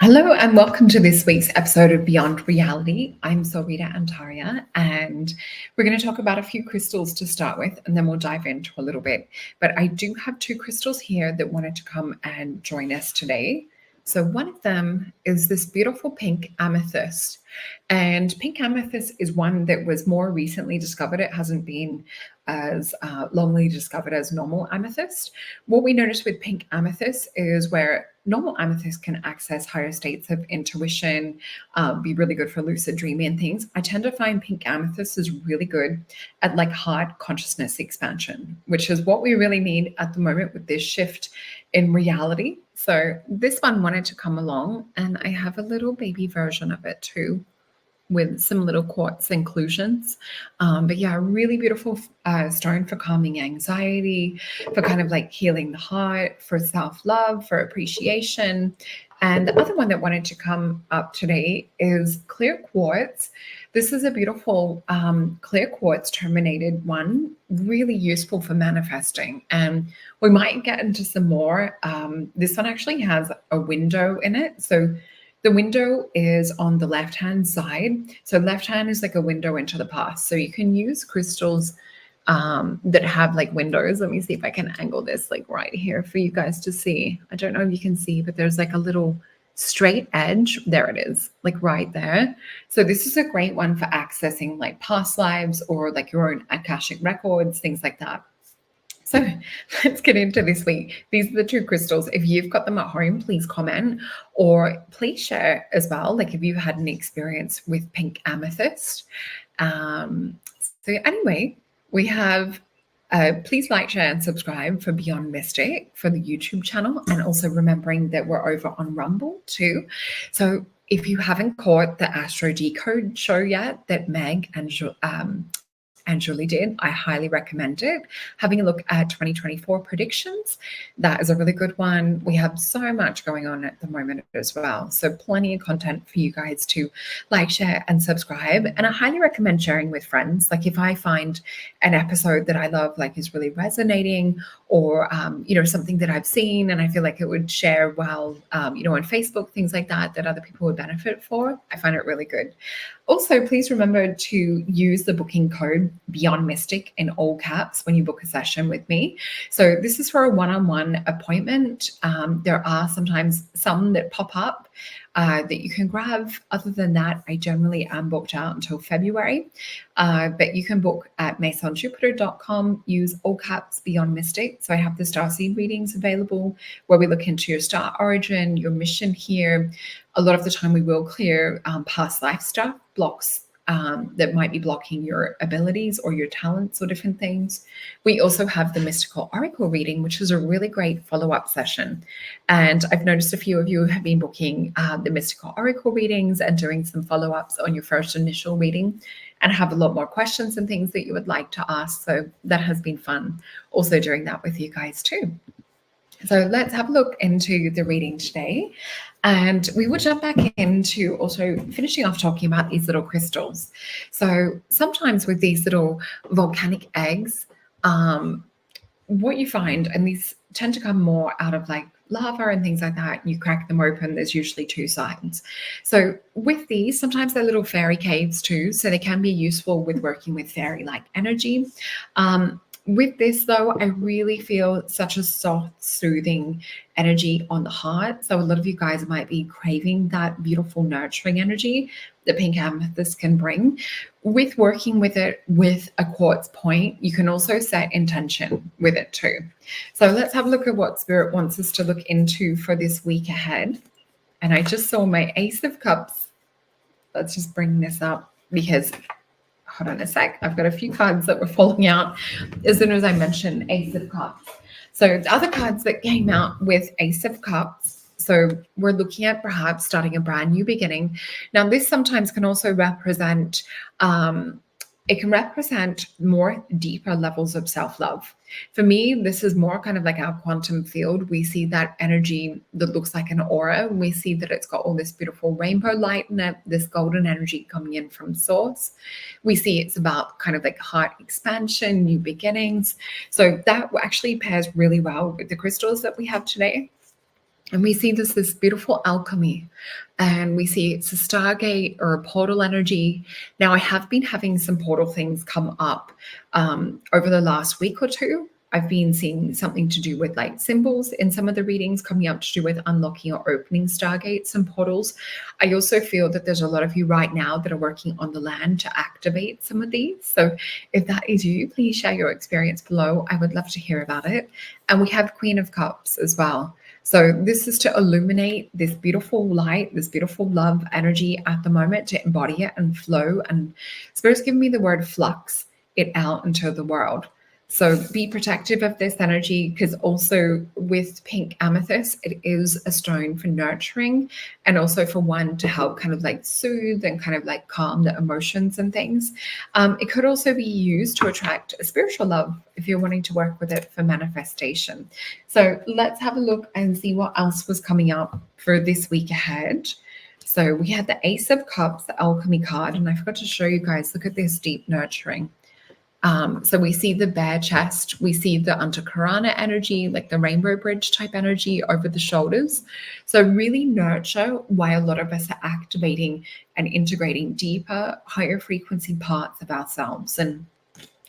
Hello and welcome to this week's episode of Beyond Reality. I'm SOLRETA and we're going to talk about a few crystals to start with, and then we'll dive into a little bit. But I do have two crystals here that wanted to come and join us today. So one of them is this beautiful pink amethyst. And pink amethyst is one that was more recently discovered. It hasn't been as longly discovered as normal amethyst. What we notice with pink amethyst is where normal amethyst can access higher states of intuition, be really good for lucid dreaming and things. I tend to find pink amethyst is really good at like heart consciousness expansion, which is what we really need at the moment with this shift in reality. So this one wanted to come along, and I have a little baby version of it too, with some little quartz inclusions. But yeah, a really beautiful stone for calming anxiety, for kind of like healing the heart, for self-love, for appreciation. And the other one that wanted to come up today is clear quartz. This is a beautiful clear quartz terminated one, really useful for manifesting. And we might get into some more. This one actually has a window in it. So the window is on the left-hand side. So left hand is like a window into the past. So you can use crystals that have like windows. Let me see if I can angle this like right here for you guys to see. I don't know if you can see, but there's like a little straight edge. There it is, like right there. So this is a great one for accessing like past lives or like your own Akashic records, things like that. So let's get into this week. These are the two crystals. If you've got them at home, please comment or please share as well. Like if you've had an experience with pink amethyst. So anyway, we have, please like, share and subscribe for Beyond Mystic for the YouTube channel. And also remembering that we're over on Rumble too. So if you haven't caught the Astro Decode show yet that Meg and Julie did, I highly recommend it. Having a look at 2024 predictions, that is a really good one. We have so much going on at the moment as well. So plenty of content for you guys to like, share and subscribe. And I highly recommend sharing with friends. Like if I find an episode that I love, like is really resonating, or, something that I've seen and I feel like it would share well, on Facebook, things like that, that other people would benefit for, I find it really good. Also, please remember to use the booking code Beyond Mystic in all caps when you book a session with me. So this is for a one-on-one appointment. There are sometimes some that pop up that you can grab. Other than that, I generally am booked out until February. But you can book at masonjupiter.com, use all caps Beyond Mystic. So I have the starseed readings available where we look into your star origin, your mission here. A lot of the time we will clear past life stuff, blocks that might be blocking your abilities or your talents or different things. We also have the mystical oracle reading, which is a really great follow-up session. And I've noticed a few of you have been booking the mystical oracle readings and doing some follow-ups on your first initial reading and have a lot more questions and things that you would like to ask. So that has been fun also doing that with you guys too. So let's have a look into the reading today. And we will jump back into also finishing off talking about these little crystals. So sometimes with these little volcanic eggs, what you find, and these tend to come more out of like lava and things like that, you crack them open, there's usually two sides. So with these, sometimes they're little fairy caves too, so they can be useful with working with fairy-like energy. With this though, I really feel such a soft, soothing energy on the heart. So a lot of you guys might be craving that beautiful, nurturing energy that pink amethyst can bring. With working with it with a quartz point, you can also set intention with it too. So let's have a look at what Spirit wants us to look into for this week ahead. And I just saw my Ace of Cups. Let's just bring this up because hold on a sec. I've got a few cards that were falling out as soon as I mentioned Ace of Cups. So the other cards that came out with Ace of Cups, so we're looking at perhaps starting a brand new beginning. Now, this sometimes can also represent, it can represent more deeper levels of self-love. For me, this is more kind of like our quantum field. We see that energy that looks like an aura. We see that it's got all this beautiful rainbow light in it, this golden energy coming in from source. We see it's about kind of like heart expansion, new beginnings. So that actually pairs really well with the crystals that we have today. And we see this beautiful alchemy, and we see it's a stargate or a portal energy. Now, I have been having some portal things come up over the last week or two. I've been seeing something to do with like symbols in some of the readings coming up to do with unlocking or opening stargates and portals. I also feel that there's a lot of you right now that are working on the land to activate some of these. So if that is you, please share your experience below. I would love to hear about it. And we have Queen of Cups as well. So this is to illuminate this beautiful light, this beautiful love energy at the moment, to embody it and flow. And Spirit's given me the word flux it out into the world. So be protective of this energy, because also with pink amethyst, it is a stone for nurturing and also for one to help kind of like soothe and kind of like calm the emotions and things. It could also be used to attract a spiritual love if you're wanting to work with it for manifestation. So let's have a look and see what else was coming up for this week ahead. So we had the Ace of Cups, the Alchemy card, and I forgot to show you guys, look at this deep nurturing. So we see the bare chest, we see the Antakarana energy, like the rainbow bridge type energy over the shoulders. So really nurture why a lot of us are activating and integrating deeper, higher frequency parts of ourselves. And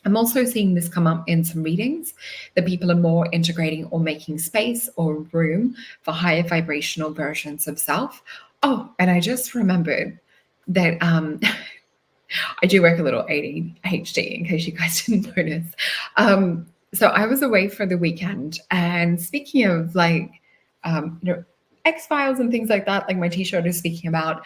I'm also seeing this come up in some readings that people are more integrating or making space or room for higher vibrational versions of self. Oh, and I just remembered that I do work a little ADHD, in case you guys didn't notice. So I was away for the weekend, and speaking of like, X-Files and things like that, like my t-shirt is speaking about,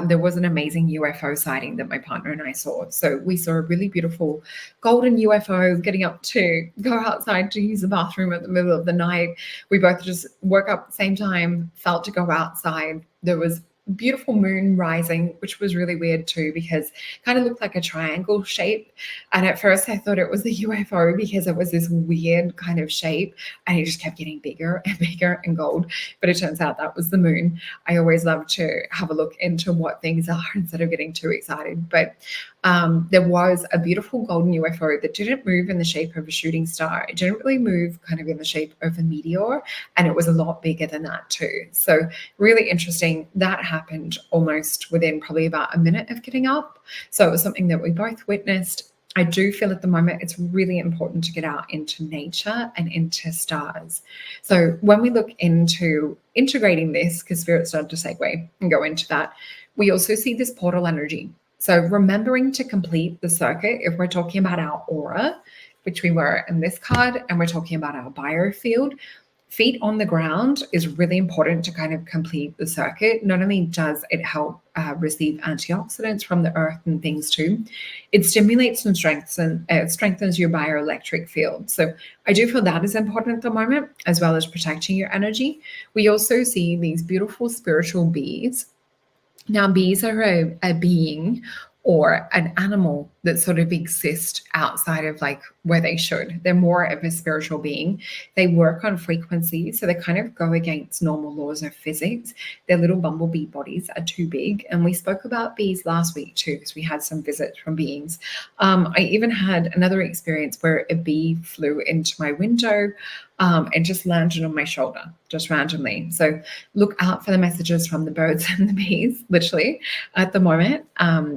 there was an amazing UFO sighting that my partner and I saw. So we saw a really beautiful golden UFO getting up to go outside to use the bathroom at the middle of the night. We both just woke up at the same time, felt to go outside. There was beautiful moon rising, which was really weird too, because it kind of looked like a triangle shape. And at first I thought it was a UFO because it was this weird kind of shape, and it just kept getting bigger and bigger and gold. But it turns out that was the moon. I always love to have a look into what things are instead of getting too excited. But there was a beautiful golden UFO that didn't move in the shape of a shooting star. It didn't really move kind of in the shape of a meteor, and it was a lot bigger than that too. So really interesting. That happened almost within probably about a minute of getting up. So it was something that we both witnessed. I do feel at the moment it's really important to get out into nature and into stars. So when we look into integrating this, because Spirit started to segue and go into that, we also see this portal energy. So remembering to complete the circuit, if we're talking about our aura, which we were in this card, and we're talking about our biofield, feet on the ground is really important to kind of complete the circuit. Not only does it help receive antioxidants from the earth and things too, it stimulates and strengthens your bioelectric field. So I do feel that is important at the moment, as well as protecting your energy. We also see these beautiful spiritual bees. Now, bees are a being or an animal that sort of exist outside of like where they should. They're more of a spiritual being. They work on frequency, so they kind of go against normal laws of physics. Their little bumblebee bodies are too big. And we spoke about bees last week too, because we had some visits from beings. I even had another experience where a bee flew into my window and just landed on my shoulder, just randomly. So look out for the messages from the birds and the bees, literally, at the moment.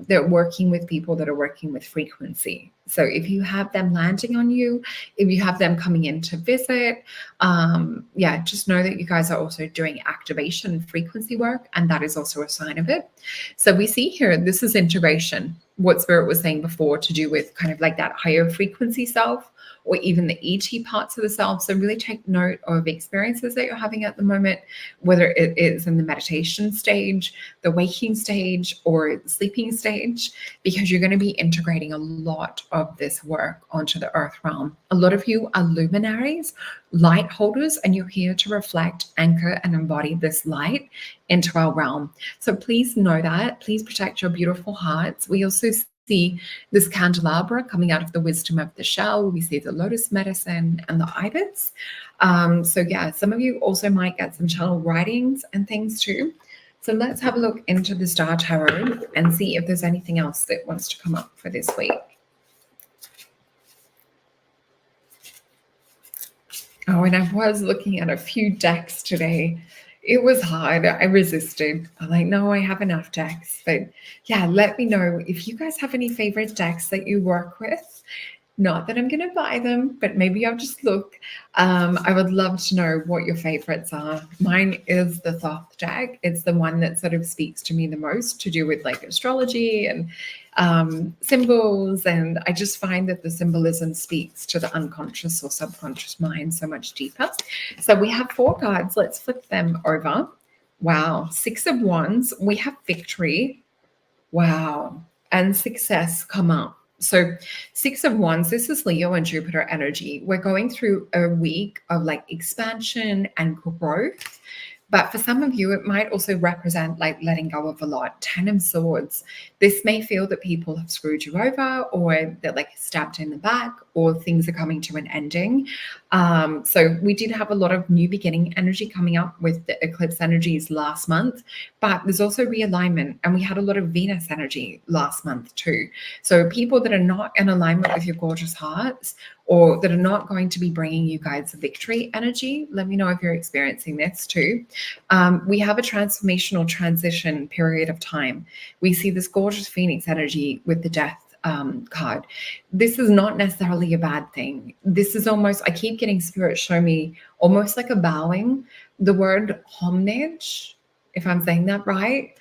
They're working with people that are working with frequency. So if you have them landing on you, if you have them coming in to visit, just know that you guys are also doing activation frequency work, and that is also a sign of it. So we see here, this is integration, what Spirit was saying before, to do with kind of like that higher frequency self, or even the ET parts of the self. So really take note of experiences that you're having at the moment, whether it is in the meditation stage, the waking stage, or the sleeping stage, because you're going to be integrating a lot of this work onto the earth realm. A lot of you are luminaries, light holders, and you're here to reflect, anchor, and embody this light into our realm. So please know that. Please protect your beautiful hearts. We also see this candelabra coming out of the wisdom of the shell. We see the lotus medicine and the ibis. Some of you also might get some channel writings and things too. So let's have a look into the Star Tarot and see if there's anything else that wants to come up for this week. Oh, and I was looking at a few decks today. It was hard. I resisted. I'm like, no, I have enough decks. But yeah, let me know if you guys have any favorite decks that you work with. Not that I'm going to buy them, but maybe I'll just look. I would love to know what your favorites are. Mine is the Thoth deck. It's the one that sort of speaks to me the most, to do with like astrology and symbols. And I just find that the symbolism speaks to the unconscious or subconscious mind so much deeper. So we have 4 cards. Let's flip them over. Wow. 6 of Wands. We have victory. Wow. And success come up. So 6 of Wands, this is Leo and Jupiter energy. We're going through a week of like expansion and growth. But for some of you, it might also represent like letting go of a lot. 10 of Swords. This may feel that people have screwed you over, or they're like stabbed in the back, or things are coming to an ending. So we did have a lot of new beginning energy coming up with the eclipse energies last month, but there's also realignment, and we had a lot of Venus energy last month too. So people that are not in alignment with your gorgeous hearts, or that are not going to be bringing you guys victory energy, let me know if you're experiencing this too. We have a transformational transition period of time. We see this gorgeous Phoenix energy with the Death card. This is not necessarily a bad thing. This is almost, I keep getting Spirit show me almost like a bowing. The word homage, if I'm saying that right,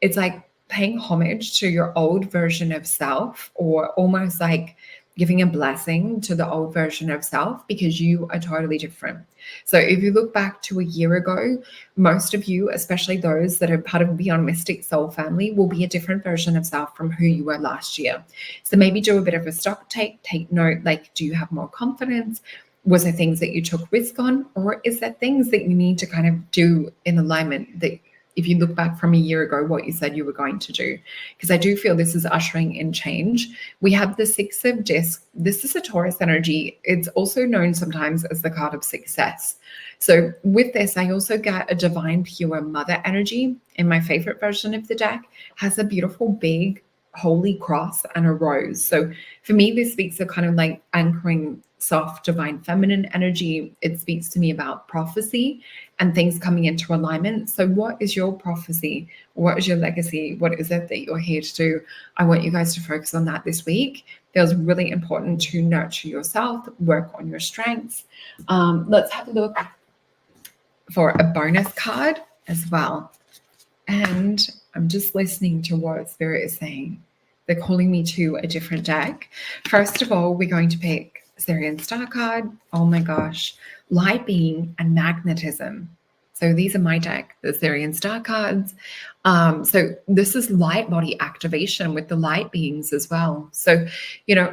it's like paying homage to your old version of self, or almost like giving a blessing to the old version of self, because you are totally different. So if you look back to a year ago, most of you, especially those that are part of Beyond Mystic Soul family, will be a different version of self from who you were last year. So maybe do a bit of a stock take note, like, do you have more confidence? Was there things that you took risk on? Or is there things that you need to kind of do in alignment, that if you look back from a year ago, what you said you were going to do? Because I do feel this is ushering in change. We have the 6 of Discs. This is a Taurus energy. It's also known sometimes as the card of success. So with this, I also get a divine pure mother energy. In my favorite version of the deck, has a beautiful big holy cross and a rose. So for me, this speaks of kind of like anchoring soft divine feminine energy. It speaks to me about prophecy and things coming into alignment. So what is your prophecy? What is your legacy? What is it that you're here to do? I want you guys to focus on that this week. It feels really important to nurture yourself, work on your strengths. Let's have a look for a bonus card as well. And I'm just listening to what Spirit is saying. They're calling me to a different deck. First of all, we're going to pick Syrian Star card. Oh my gosh. Light being and magnetism. So these are my deck, the Syrian Star cards. So this is light body activation with the light beings as well. So,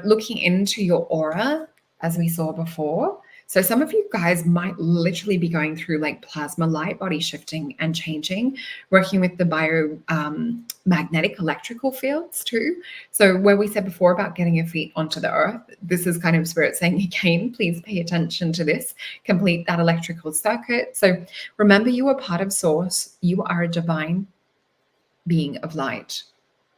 looking into your aura, as we saw before. So some of you guys might literally be going through like plasma light body shifting and changing, working with the magnetic electrical fields too. So where we said before about getting your feet onto the earth, this is kind of Spirit saying again, please pay attention to this, complete that electrical circuit. So remember, you are part of source. You are a divine being of light.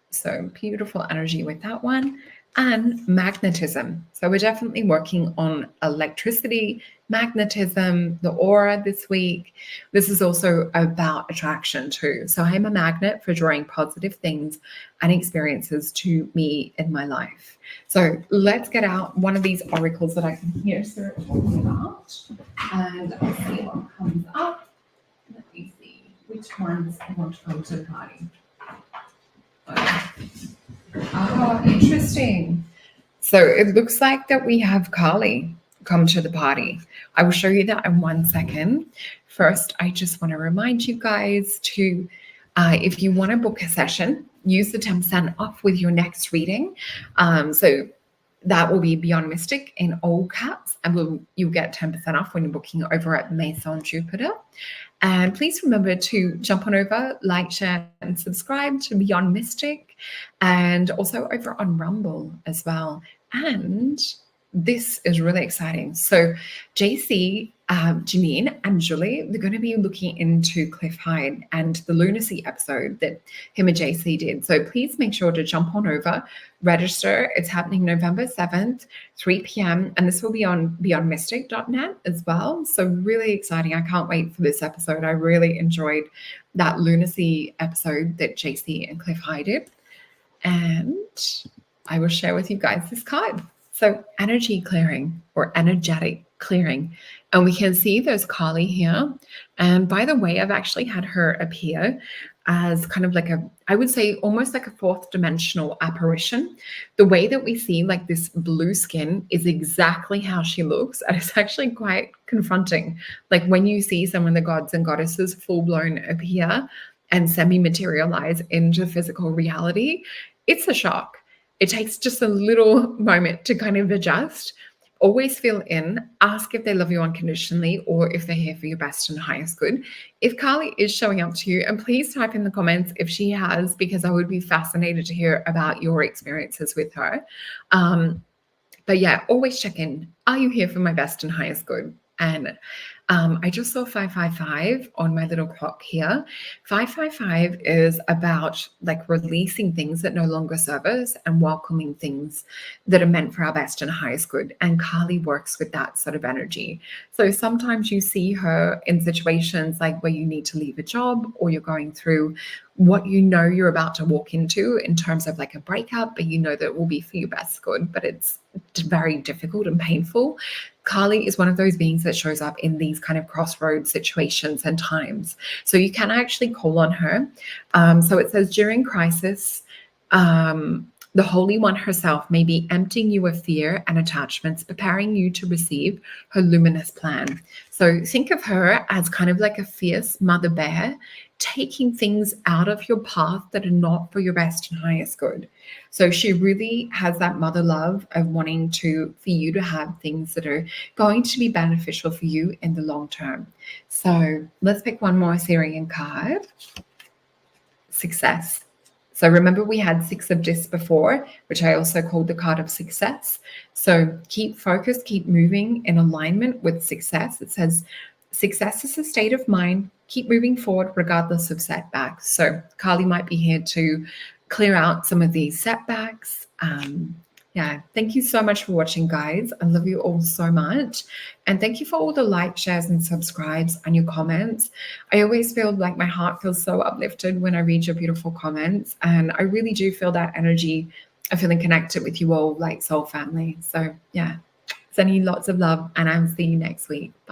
So beautiful energy with that one. And magnetism. So we're definitely working on electricity, magnetism, the aura this week. This is also about attraction too. So I'm a magnet for drawing positive things and experiences to me in my life. So let's get out one of these oracles that I can hear Spirit talking about, and I'll see what comes up. Let me see which ones I want to come to the party. Oh, interesting. So it looks like that we have Kali come to the party. I will show you that in 1 second. First, I just want to remind you guys to, if you want to book a session, use the 10% off with your next reading. So that will be Beyond Mystic in all caps, and you'll get 10% off when you're booking over at Maison Jupiter. And please remember to jump on over, like, share, and subscribe to Beyond Mystic, and also over on Rumble as well. And this is really exciting. So JC Janine and Julie, they're going to be looking into Cliff Hyde and the lunacy episode that him and JC did. So please make sure to jump on over, register. It's happening November 7th, 3 p.m. And this will be on beyondmystic.net as well. So really exciting. I can't wait for this episode. I really enjoyed that lunacy episode that JC and Cliff Hyde did. And I will share with you guys this card. So energy clearing or energetic clearing. And we can see there's Kali here. And by the way, I've actually had her appear as kind of like I would say almost like a fourth dimensional apparition. The way that we see like this blue skin is exactly how she looks. And it's actually quite confronting. Like when you see some of the gods and goddesses full blown appear and semi-materialize into physical reality, it's a shock. It takes just a little moment to kind of adjust. Always feel in, ask if they love you unconditionally or if they're here for your best and highest good. If Kali is showing up to you, and please type in the comments if she has, because I would be fascinated to hear about your experiences with her. But yeah, always check in. Are you here for my best and highest good? And I just saw 555 on my little clock here. 555 is about like releasing things that no longer serve us and welcoming things that are meant for our best and highest good. And Kali works with that sort of energy. So sometimes you see her in situations like where you need to leave a job or you're going through what you know you're about to walk into in terms of like a breakup, but you know that it will be for your best good, but it's very difficult and painful. Kali is one of those beings that shows up in these kind of crossroads situations and times. So you can actually call on her. So it says during crisis, the Holy One herself may be emptying you of fear and attachments, preparing you to receive her luminous plan. So think of her as kind of like a fierce mother bear, taking things out of your path that are not for your best and highest good. So she really has that mother love of wanting for you to have things that are going to be beneficial for you in the long term. So let's pick one more Syrian card. Success. So remember we had 6 of discs before, which I also called the card of success. So keep focused, keep moving in alignment with success. It says success is a state of mind. Keep moving forward regardless of setbacks. So Kali might be here to clear out some of these setbacks. Yeah, thank you so much for watching, guys. I love you all so much. And thank you for all the likes, shares, and subscribes and your comments. I always feel like my heart feels so uplifted when I read your beautiful comments. And I really do feel that energy of feeling connected with you all like soul family. So yeah, sending you lots of love and I'll see you next week. Bye.